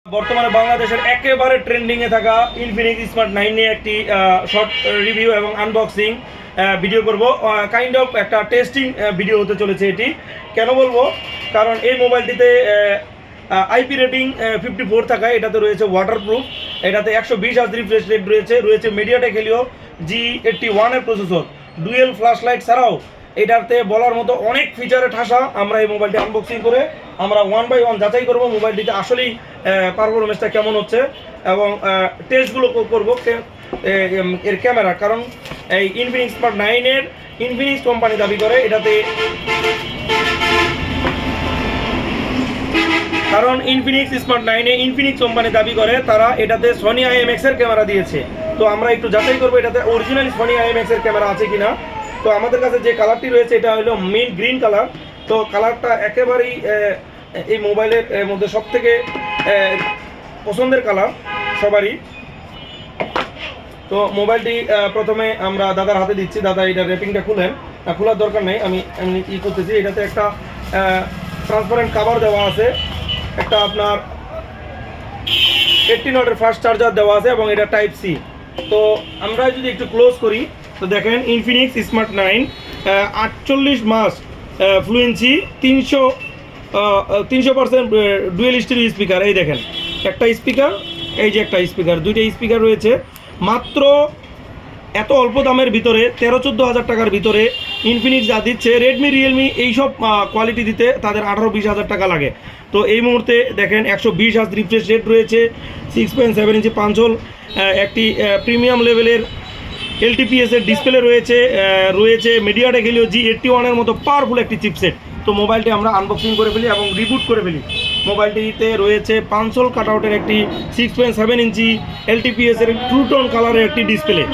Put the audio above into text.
বর্তমানে বাংলাদেশের একেবারে ট্রেন্ডিংয়ে থাকা ইনফিনিক্স স্মার্ট 9 নিয়ে একটি শর্ট রিভিউ এবং আনবক্সিং ভিডিও করব। কাইন্ড অফ একটা টেস্টিং ভিডিও হতে চলেছে এটি। কেন বলবো, কারণ এই মোবাইলটিতে আইপি রেটিং 54 থাকায় এটাতে রয়েছে ওয়াটারপ্রুফ, এটাতে 120 হার্জ রিফ্রেশ রেট রয়েছে মিডিয়াটেক হেলিও G81 এর প্রসেসর, ডুয়েল ফ্ল্যাশ লাইট ছাড়াও এটাতে বলার মতো অনেক ফিচারে ঠাসা। আমরা এই মোবাইলটি আনবক্সিং করে আমরা ওয়ান বাই ওয়ান যাচাই করব মোবাইলটিতে আসলেই পারফরমেন্সটা কেমন হচ্ছে এবং টেস্টগুলো করব এর ক্যামেরা। কারণ এই ইনফিনিক্স স্মার্ট 9 এর ইনফিনিক্স কোম্পানি দাবি করে এটাতে, কারণ ইনফিনিক্স স্মার্ট 9 এ ইনফিনিক্স কোম্পানি দাবি করে তারা এটাতে সনি IMX এর ক্যামেরা দিয়েছে। তো আমরা একটু যাচাই করবো এটাতে অরিজিনাল সনি IMX এর ক্যামেরা আছে কিনা। তো আমাদের কাছে যে কালারটি রয়েছে এটা হলো মিন্ট গ্রিন কালার। তো কালারটা একেবারেই এই মোবাইলের মধ্যে সবথেকে পছন্দের কালার সবারই। তো মোবাইলটি প্রথমে আমরা দাদার হাতে দিচ্ছি। দাদা এটা র্যাপিংটা খুলেন, খোলার দরকার নেই, আমি করতেছি। এটাতে একটা ট্রান্সপারেন্ট কাভার দেওয়া আছে, একটা আপনার 18 ওয়াটের ফাস্ট চার্জার দেওয়া আছে এবং এটা টাইপ সি। তো আমরা যদি একটু ক্লোজ করি তো দেখেন ইনফিনিক্স স্মার্ট 9 48 মাস ফ্লুয়েন্সি 300% ডুয়েল স্টিরিও স্পিকার। এই দেখেন একটা স্পিকার, এই যে একটা স্পিকার, দুইটা স্পিকার রয়েছে। মাত্র এত অল্প দামের ভিতরে 13-14 হাজার টাকার ভিতরে ইনফিনিক্স যা দিচ্ছে, রেডমি রিয়েলমি এইসব কোয়ালিটি দিতে তাদের 18-20 হাজার টাকা লাগে। তো এই মুহূর্তে দেখেন 120 হার্জ রিফ্রেশ রেট রয়েছে, 6.7 ইঞ্চি পাঞ্চ হোল একটি প্রিমিয়াম লেভেলের LTPS এর ডিসপ্লে রয়েছে মিডিয়াটেক হেলিও G81 এর মতো পাওয়ারফুল একটি চিপসেট। তো মোবাইলটি আমরা আনবক্সিং করে ফেলি এবং রিবুট করে ফেলি। মোবাইলটিতে রয়েছে পাঞ্চল কাটআউটের একটি 6.7 ইঞ্চি LTPS এর ট্রু টোন কালারের একটি ডিসপ্লে।